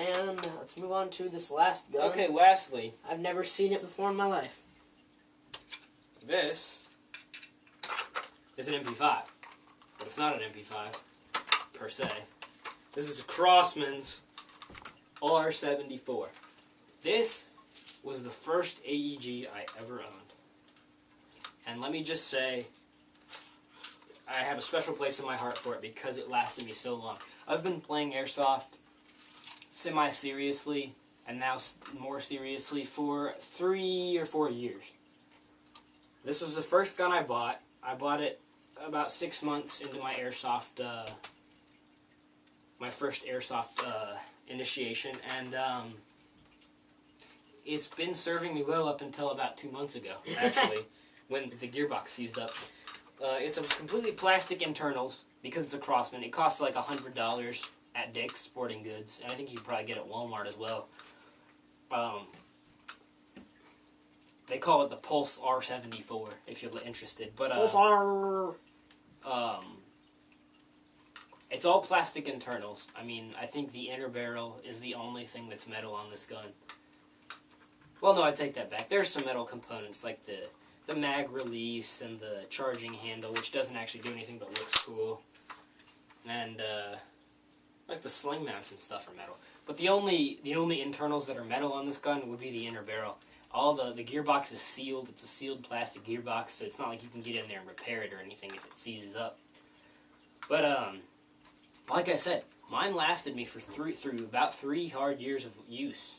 And let's move on to this last gun. Okay, lastly. I've never seen it before in my life. This is an MP5. But it's not an MP5, per se. This is a Crossman's R74. This was the first AEG I ever owned. And let me just say, I have a special place in my heart for it because it lasted me so long. I've been playing Airsoft semi-seriously, and now more seriously, for 3 or 4 years. This was the first gun I bought. I bought it about 6 months into my Airsoft, my first Airsoft initiation, and it's been serving me well up until about 2 months ago, actually, when the gearbox seized up. It's a completely plastic internals, because it's a Crossman. It costs like $100 at Dick's Sporting Goods, and I think you can probably get it at Walmart as well. They call it the Pulse R74, if you're interested. But Pulse R. It's all plastic internals. I mean, I think the inner barrel is the only thing that's metal on this gun. Well, no, I take that back. There's some metal components, like the mag release and the charging handle, which doesn't actually do anything but looks cool. And, like the sling mounts and stuff are metal. But the only internals that are metal on this gun would be the inner barrel. All the gearbox is sealed. It's a sealed plastic gearbox, so it's not like you can get in there and repair it or anything if it seizes up. But, like I said, mine lasted me for through about 3 hard years of use.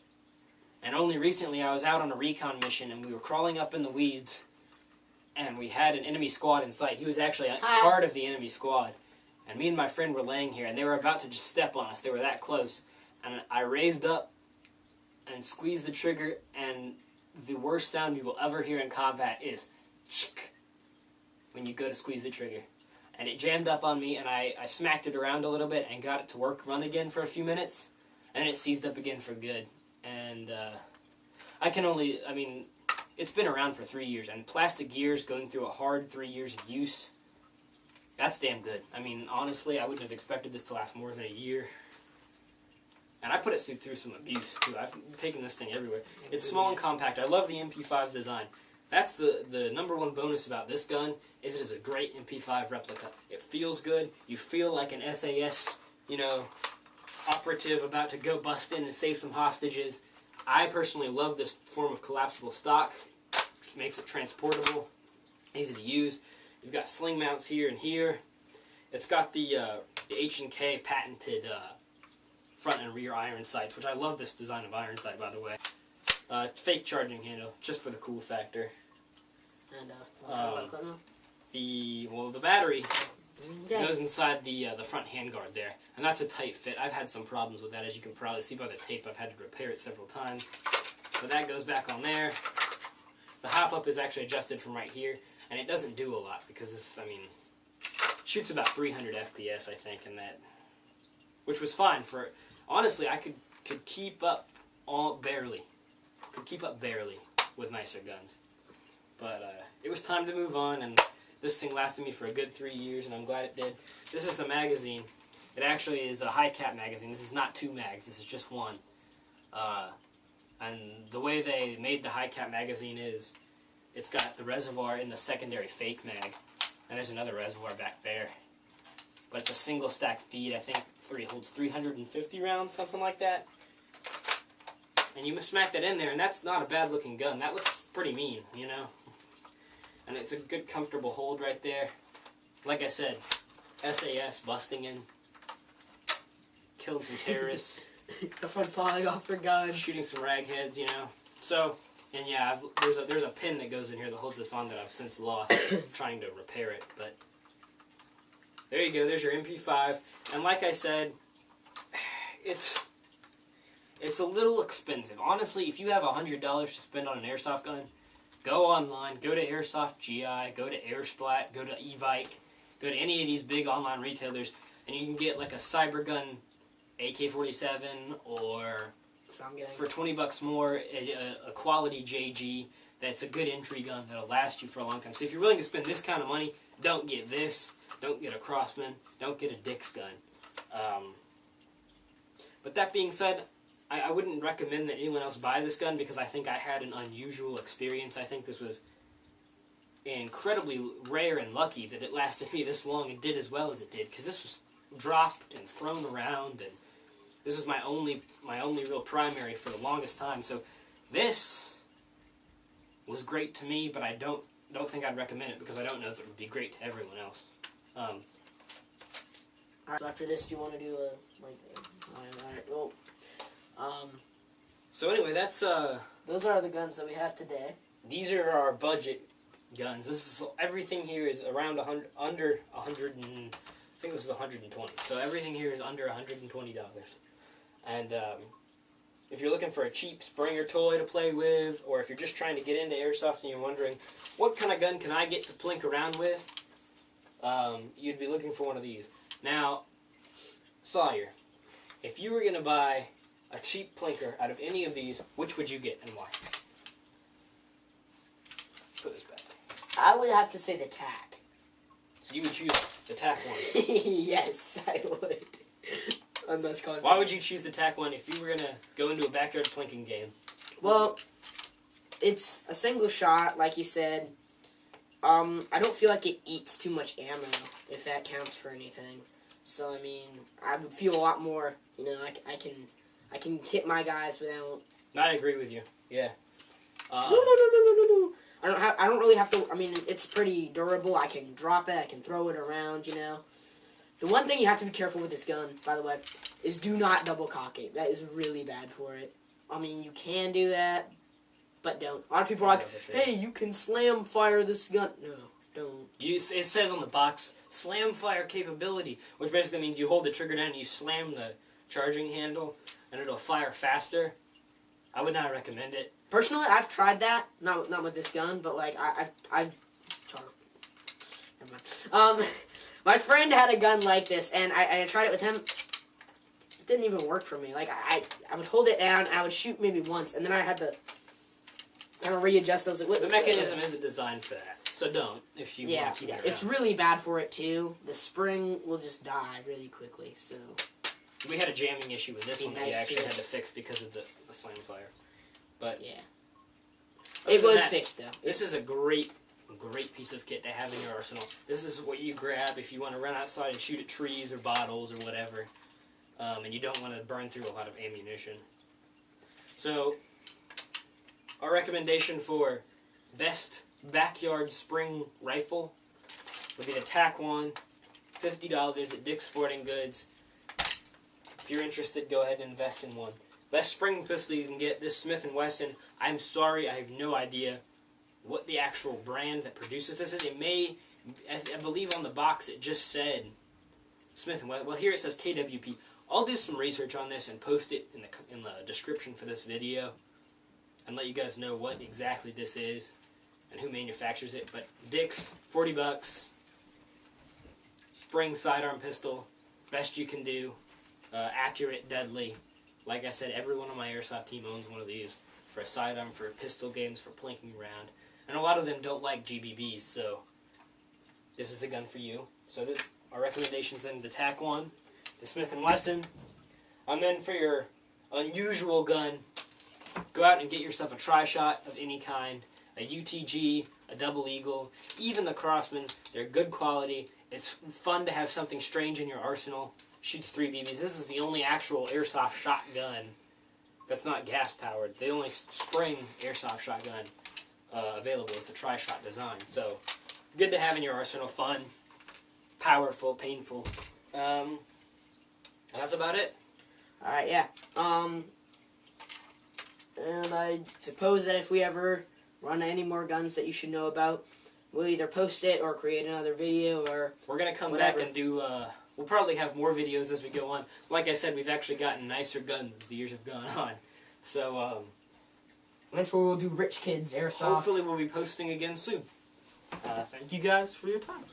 And only recently I was out on a recon mission and we were crawling up in the weeds and we had an enemy squad in sight. He was actually a part of the enemy squad. And me and my friend were laying here and they were about to just step on us. They were that close. And I raised up and squeezed the trigger, and the worst sound you will ever hear in combat is chick when you go to squeeze the trigger. And it jammed up on me, and I smacked it around a little bit and got it to run again for a few minutes, and it seized up again for good. And I mean, it's been around for 3 years, and plastic gears going through a hard 3 years of use, that's damn good. I mean, honestly, I wouldn't have expected this to last more than a year. And I put it through some abuse, too. I've taken this thing everywhere. It's small and compact. I love the MP5's design. That's the #1 bonus about this gun, is it is a great MP5 replica. It feels good. You feel like an SAS, you know, operative about to go bust in and save some hostages. I personally love this form of collapsible stock. It makes it transportable, easy to use. You've got sling mounts here and here. It's got the H&K patented front and rear iron sights, which I love this design of iron sight, by the way. Fake charging handle, just for the cool factor. And the battery goes inside the front handguard there, and that's a tight fit. I've had some problems with that, as you can probably see by the tape. I've had to repair it several times. But that goes back on there. The hop-up is actually adjusted from right here, and it doesn't do a lot because this, I mean, shoots about 300 FPS, I think, in that, which was fine for. Honestly, I could keep up barely. Could keep up barely with nicer guns. But it was time to move on, and this thing lasted me for a good 3 years, and I'm glad it did. This is the magazine. It actually is a high-cap magazine. This is not 2 mags. This is just 1. And the way they made the high-cap magazine is, it's got the reservoir in the secondary fake mag, and there's another reservoir back there. But it's a single stack feed. I think it holds 350 rounds, something like that. And you smack that in there, and that's not a bad looking gun. That looks pretty mean, you know. And it's a good comfortable hold right there. Like I said, SAS busting in, killing some terrorists. The front falling off their gun. Shooting some ragheads, you know. So, and yeah, there's a pin that goes in here that holds this on that I've since lost trying to repair it, but there you go, there's your MP5. And like I said, it's a little expensive. Honestly, if you have $100 to spend on an airsoft gun, go online, go to Airsoft GI, go to Airsplat, go to Evike, go to any of these big online retailers, and you can get like a Cybergun AK-47 or for 20 bucks more, a quality JG that's a good entry gun that'll last you for a long time. So if you're willing to spend this kind of money, don't get this. Don't get a Crossman. Don't get a Dick's gun. But that being said, I wouldn't recommend that anyone else buy this gun because I think I had an unusual experience. I think this was incredibly rare and lucky that it lasted me this long and did as well as it did, because this was dropped and thrown around, and this was my only real primary for the longest time. So this was great to me, but I don't think I'd recommend it because I don't know if it would be great to everyone else. Alright, so after this, do you want to do a, alright, well, So anyway, that's, those are the guns that we have today. these are our budget guns. This is, everything here is around under 100 and, I think this is 120. So everything here is under $120. And, if you're looking for a cheap Springer toy to play with, or if you're just trying to get into Airsoft and you're wondering, what kind of gun can I get to plink around with? You'd be looking for one of these. Now, Sawyer, if you were going to buy a cheap plinker out of any of these, which would you get and why? Put this back. I would have to say the TAC. So you would choose the TAC one. Yes, I would. I'm less confident. Why would you choose the TAC one if you were going to go into a backyard plinking game? Well, it's a single shot, like you said. I don't feel like it eats too much ammo, if that counts for anything. So, I mean, I would feel a lot more, you know, I can hit my guys without... I agree with you. Yeah. No. I don't really have to, I mean, it's pretty durable. I can drop it, I can throw it around, you know. The one thing you have to be careful with this gun, by the way, is do not double cock it. That is really bad for it. I mean, you can do that, but don't. A lot of people are like, hey, you can slam fire this gun. No, don't. It says on the box, slam fire capability, which basically means you hold the trigger down and you slam the charging handle, and it'll fire faster. I would not recommend it. Personally, I've tried that. Not with this gun, but like I've never mind. My friend had a gun like this, and I tried it with him. It didn't even work for me. Like I would hold it down, and I would shoot maybe once, and then I had to kind of readjust those. The mechanism isn't designed for that, so don't if you want to keep it around. It's really bad for it too. The spring will just die really quickly. So we had a jamming issue with this one that we nice actually too. had to fix because of the slam fire. But yeah, it was fixed though. This is a great piece of kit to have in your arsenal. This is what you grab if you want to run outside and shoot at trees or bottles or whatever, and you don't want to burn through a lot of ammunition. So, our recommendation for best backyard spring rifle would be the TAC one, $50 at Dick's Sporting Goods. If you're interested, go ahead and invest in one. Best spring pistol you can get, this Smith & Wesson. I'm sorry, I have no idea what the actual brand that produces this is. It may, I believe on the box it just said Smith & Wesson. Well, here it says KWP. I'll do some research on this and post it in the description for this video and let you guys know what exactly this is and who manufactures it. But Dick's, $40, spring sidearm pistol, best you can do, accurate, deadly. Like I said, every one of my Airsoft team owns one of these for a sidearm, for pistol games, for plinking around. And a lot of them don't like GBBs, so this is the gun for you. So our recommendations then, the TAC one, the Smith & Wesson. And then for your unusual gun, go out and get yourself a tri-shot of any kind, a UTG, a Double Eagle, even the Crossman. They're good quality. It's fun to have something strange in your arsenal. Shoots 3 BBs. This is the only actual airsoft shotgun that's not gas-powered. The only spring airsoft shotgun available is the tri-shot design. So, good to have in your arsenal. Fun, powerful, painful. And that's about it. Alright, yeah. And I suppose that if we ever run any more guns that you should know about, we'll either post it or create another video or we're going to come whatever. back and do... we'll probably have more videos as we go on. Like I said, we've actually gotten nicer guns as the years have gone on. So, eventually we'll do Rich Kids Airsoft. hopefully we'll be posting again soon. Thank you guys for your time.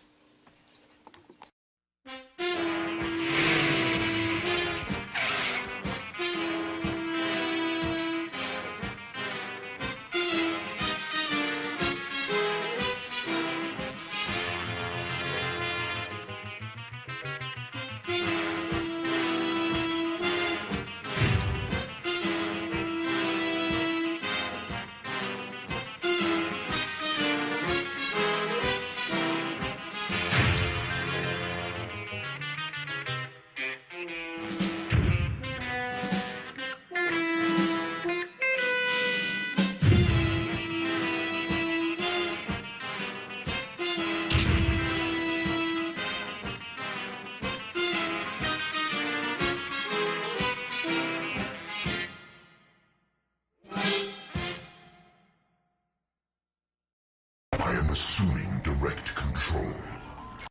tuning direction.